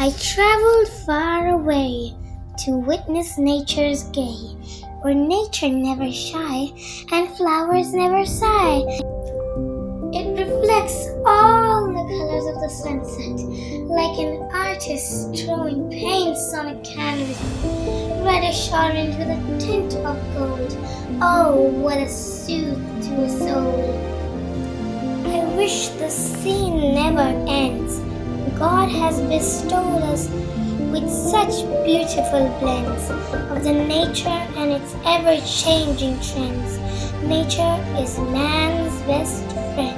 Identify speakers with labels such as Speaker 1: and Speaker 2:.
Speaker 1: I traveled far away to witness nature's gay, where nature never shy and flowers never sigh. It reflects all the colors of the sunset, like an artist throwing paints on a canvas, reddish orange with a tint of gold. Oh, what a soothe to a soul! I wish the scene never ends. God has bestowed us with such beautiful blends of the nature and its ever-changing trends. Nature is man's best friend.